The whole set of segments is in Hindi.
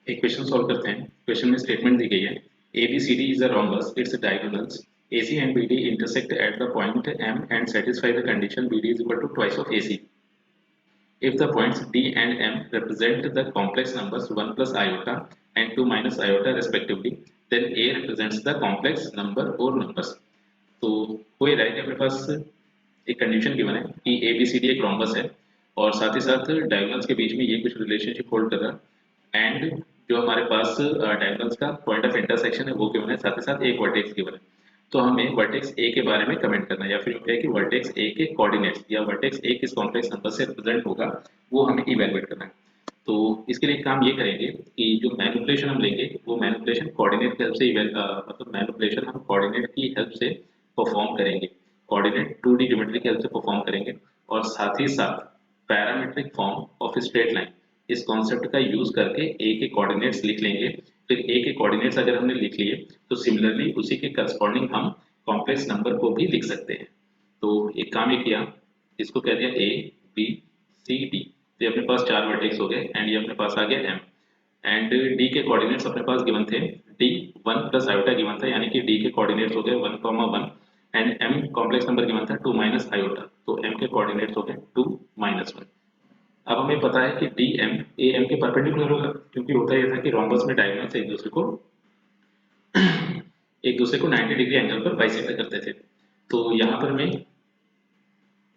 एक क्वेश्चन सॉल्व करते हैं। क्वेश्चन में स्टेटमेंट दी गई है A B C D is a rhombus, its diagonals AC and BD intersect at the point M and satisfy the condition BD is equal to twice of AC. If the points D and M represent the complex numbers 1 plus iota and 2 minus iota respectively, then A represents the complex number or numbers. तो कोई राइट है अपने पास एक कंडीशन गिवन है कि ए बी सी डी एक रोम्बस है और साथ ही साथ डायगोनल्स के बीच में ये कुछ रिलेशनशिप होल्ड कर रहा है एंड जो हमारे पास डायगोनल्स का पॉइंट ऑफ इंटरसेक्शन है वो गिवन है, साथ ही साथ एक वर्टेक्स गिवन है। तो हमें वर्टेक्स ए के बारे में कमेंट करना है या फिर यूँ कहें कि वर्टेक्स ए के कोऑर्डिनेट्स या वर्टेक्स ए किस कॉम्प्लेक्स नंबर से रिप्रेजेंट होगा वो हमें इवैल्यूएट करना है। तो इसके लिए काम ये करेंगे कि जो मैनिपुलेशन हम लेंगे वो मैनिपुलेशन कोऑर्डिनेट की हेल्प से मतलब मैनिपुलेशन हम कोऑर्डिनेट की हेल्प से परफॉर्म करेंगे, कोऑर्डिनेट 2D ज्योमेट्री की हेल्प से परफॉर्म करेंगे और साथ ही साथ parametric form of straight line इस कॉन्सेप्ट का यूज करके ए के कोऑर्डिनेट्स लिख लेंगे। फिर ए के कोऑर्डिनेट्स अगर हमने लिख लिए तो सिमिलरली उसी के करस्पॉन्डिंग हम कॉम्प्लेक्स नंबर को भी लिख सकते हैं। तो एक काम ये किया, इसको कह दिया ए बी सी डी, तो ये अपने पास चार वर्टेक्स हो गए एंड ये अपने पास आ गया एम एंड डी के कोऑर्डिनेट्स अपने पास गिवन थे डी 1 प्लस आयोटा गिवन था, यानी कि डी के कोऑर्डिनेट्स हो गए 1,1 and M complex number given था 2 माइनस आयोटा, तो एम के कोऑर्डिनेट्स हो गए 2 माइनस 1। अब हमें पता है कि डी एम ए एम के परपेंडिकुलर होगा क्योंकि होता यह था कि रोम्बस में डायगोनल्स एक दूसरे को 90 डिग्री एंगल पर बाइसेक्ट करते थे। तो यहाँ पर मैं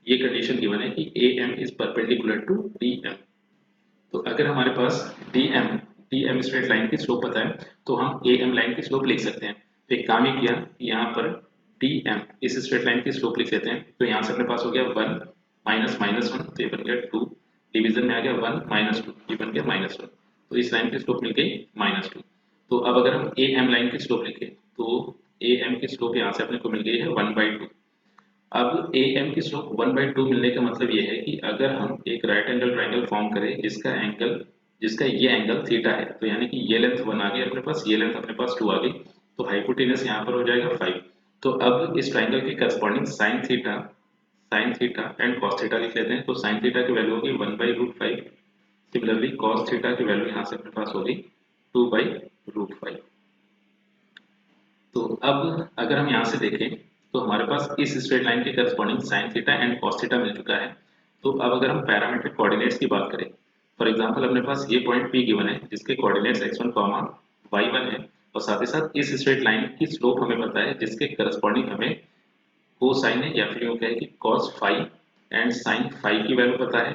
ये कंडीशन गिवन है कि A M is perpendicular to D M. तो अगर हमारे पास डी एम स्ट्रेट लाइन की स्लोप पता है तो हम ए एम लाइन की स्लोप लिख सकते हैं। तो एक काम ही किया, यहाँ पर डी एम इस स्ट्रेट लाइन की स्लोप लिख लेते हैं। तो यहाँ से अपने पास हो गया 1 माइनस माइनस 1, तो ये बन गया 2, डिवीजन में आ गया 1 माइनस 2, ये बन गया माइनस 1। तो इस लाइन की स्लोप मिल गई -2। तो अब अगर हम ए एम लाइन की स्लोप लिखें तो ए एम की स्लोप यहाँ से अपने को मिल गई है 1/2। अब ए एम की स्लोप 1/2 मिलने का मतलब ये है कि अगर हम एक राइट एंगल ट्राइंगल फॉर्म करें जिसका ये एंगल थीटा है, तो यानी कि ये लेंथ 1 आ गई अपने पास, ये लेंथ अपने पास 2 आ गई, तो हाइपोटेनस यहाँ पर हो जाएगा 5। तो अब इस ट्राइंगल के corresponding sine theta and cos theta लिख लेते हैं। तो साइन थीटा की वैल्यू होगी 1/√5, सिमिलरली कॉस थीटा की वैल्यू यहाँ से अपने पास होगी 2/√5। तो अब अगर हम यहाँ से देखें तो हमारे पास इस स्ट्रेट लाइन के corresponding sine theta and cos theta मिल चुका है। तो अब अगर हम पैरामीट्रिक कोऑर्डिनेट्स की बात करें, फॉर एग्जांपल अपने पास ये पॉइंट P गिवन है जिसके कोऑर्डिनेट्स x1, y1 है और साथ ही साथ इस स्ट्रेट लाइन की स्लोप हमें पता है जिसके करस्पॉन्डिंग हमें कोसाइन है या फिर यूँ कहें कि cos phi and sine phi की वैल्यू पता है।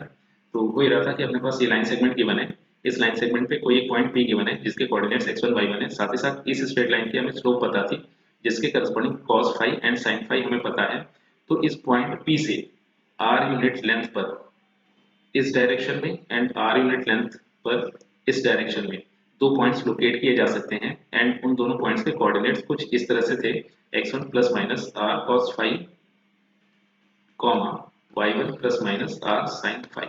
तो हो ही रहा था कि अपने पास ये लाइन सेगमेंट गिवन है, इस लाइन सेगमेंट पे कोई एक पॉइंट P गिवन है जिसके कोऑर्डिनेट्स x1, y1 है, साथ ही साथ इस स्ट्रेट लाइन की हमें स्लोप पता थी जिसके corresponding cos phi and sin phi हमें पता है। तो इस पॉइंट P से r यूनिट लेंथ पर इस डायरेक्शन में एंड r यूनिट लेंथ पर इस डायरेक्शन में दो पॉइंट्स लोकेट किए जा सकते हैं एंड उन दोनों पॉइंट्स के कोऑर्डिनेट्स कुछ इस तरह से थे x1 plus minus r cos phi y1 plus minus r sin phi.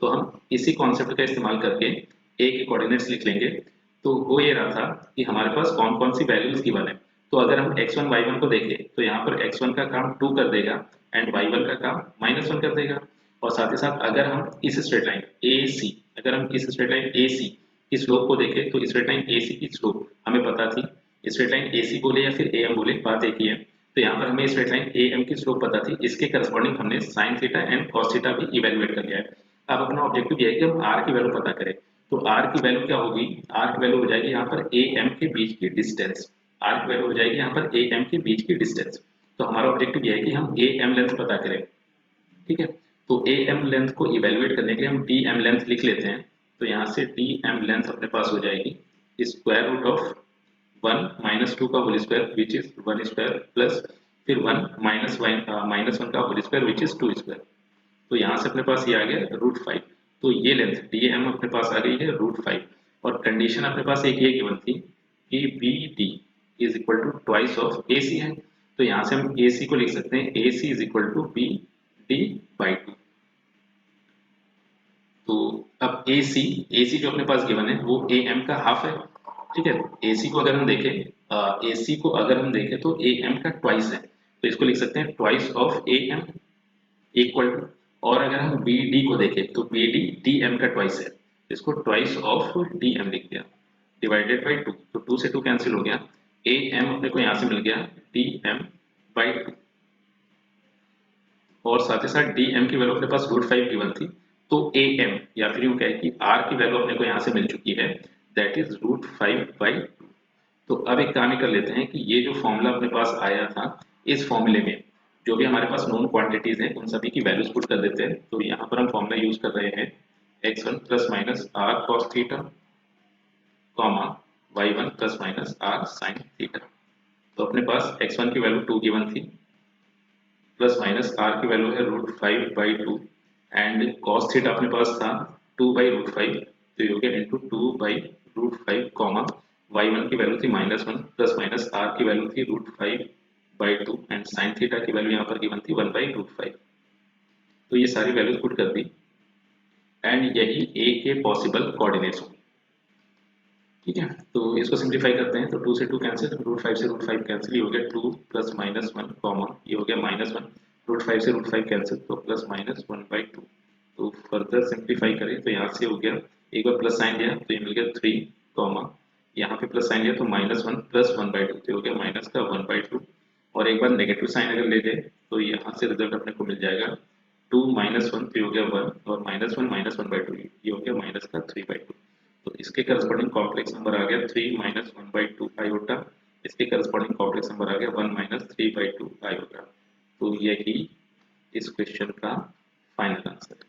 तो हम इसी कॉन्सेप्ट का इस्तेमाल करके a के कोऑर्डिनेट्स लिख लेंगे। तो हो ये रहा था कि हमारे पास कौन कौन सी वैल्यूज गिवन है। तो अगर हम x1 y1 को देखें तो यहाँ पर x1 का काम 2 कर देगा एंड y1 का काम -1 कर देगा। और साथ ही साथ अगर हम इस स्ट्रेट लाइन AC की स्लोप को देखें तो स्ट्रेट लाइन AC की स्लोप हमें पता थी, स्ट्रेट लाइन AC बोले या फिर AM बोले बात एक ही है। तो यहाँ पर हमें स्ट्रेट लाइन AM की स्लोप पता थी, इसके करस्पॉन्डिंग हमने sign theta and cos theta भी इवेल्युएट कर लिया है। अब अपना ऑब्जेक्टिव ये है कि हम r की वैल्यू पता करें। तो r की वैल्यू क्या होगी, r की वैल्यू हो जाएगी यहाँ पर AM के बीच की डिस्टेंस, r की वैल्यू हो जाएगी यहाँ पर AM के बीच की डिस्टेंस। तो हमारा ऑब्जेक्टिव ये है कि हम AM लेंथ पता करें, ठीक है। तो AM लेंथ को इवेल्युएट करने के लिए हम DM लेंथ लिख लेते हैं। तो यहाँ से DM लेंथ अपने पास हो जाएगी स्क्वायर रूट ऑफ 1 माइनस 2 का whole square which is 1 square plus फिर 1 माइनस 1 का whole square which is 2 square. तो यहाँ से अपने पास ये आ गया √5। तो ये लेंथ DM अपने पास आ गई है √5 और कंडीशन अपने पास एक ये गिवन थी कि BD is equal to twice of AC है। तो यहाँ से हम AC को लिख सकते हैं AC is equal to BD/2। तो अब AC जो अपने पास गिवन है वो AM का हाफ है, ठीक है। AC को अगर हम देखें AC को अगर हम देखें तो AM का ट्वाइस है, तो इसको लिख सकते हैं twice of AM equal to, और अगर हम BD को देखें तो BD DM का ट्वाइस है, इसको ट्वाइस ऑफ डी एम लिख दिया डिवाइडेड बाई 2, तो 2 से 2 कैंसिल हो गया, ए एम अपने को यहाँ से मिल गया डी एम बाई 2, और साथ ही साथ डी एम की वैल्यू अपने पास √5 गिवन थी, तो ए एम या फिर यूँ कहें कि आर की वैल्यू अपने को यहाँ से मिल चुकी है, दैट इज √5/2। तो अब एक काम ही कर लेते हैं कि ये जो फॉर्मूला अपने पास आया था, इस फॉर्मूले में जो भी हमारे पास नोन क्वांटिटीज हैं उन सभी की वैल्यूज पुट कर देते हैं। तो यहाँ पर हम फॉर्मूला यूज कर रहे हैं x1 plus minus r cos theta comma y1 plus minus r sine theta. तो अपने पास x1 की वैल्यू 2 गिवन थी, प्लस माइनस आर की वैल्यू है √5/2 एंड कॉस थीटा अपने पास था 2/√5, तो ये हो गया इंटू 2/√5 कॉमा y1 की वैल्यू थी -1 प्लस माइनस आर की वैल्यू थी √5/2 एंड साइन थीटा की वैल्यू यहाँ पर गिवन थी 1/√5। तो ये सारी वैल्यूज पुट कर दी एंड यही ए के पॉसिबल कोऑर्डिनेट्स होंगे। ठीक है, तो इसको सिंप्लीफाई करते हैं, तो 2 से 2 कैंसिल, √5 से √5 कैंसिल, ये हो गया 2 प्लस -1 कॉमा ये हो गया -1, √5 से √5 कैंसिल, तो प्लस -1/2। तो फर्दर सिंप्लीफाई करें तो यहाँ से हो गया, एक बार प्लस साइन लिया तो ये मिल गया 3 कॉमा यहाँ पे प्लस साइन लिया तो -1 प्लस 1/2, तो हो गया माइनस का 1/2, और एक बार नेगेटिव साइन अगर ले जाए तो यहाँ से रिजल्ट अपने को मिल जाएगा 2 -1, तो ये हो गया 1, और -1 -1/2, ये हो गया माइनस का 3/2। तो इसके करस्पॉन्डिंग कॉम्प्लेक्स नंबर आ गया 3 माइनस 1/2 आयोटा, इसके करस्पॉन्डिंग कॉम्प्लेक्स नंबर आ गया 1 माइनस 3/2 आयोटा। तो यही इस क्वेश्चन का फाइनल आंसर है।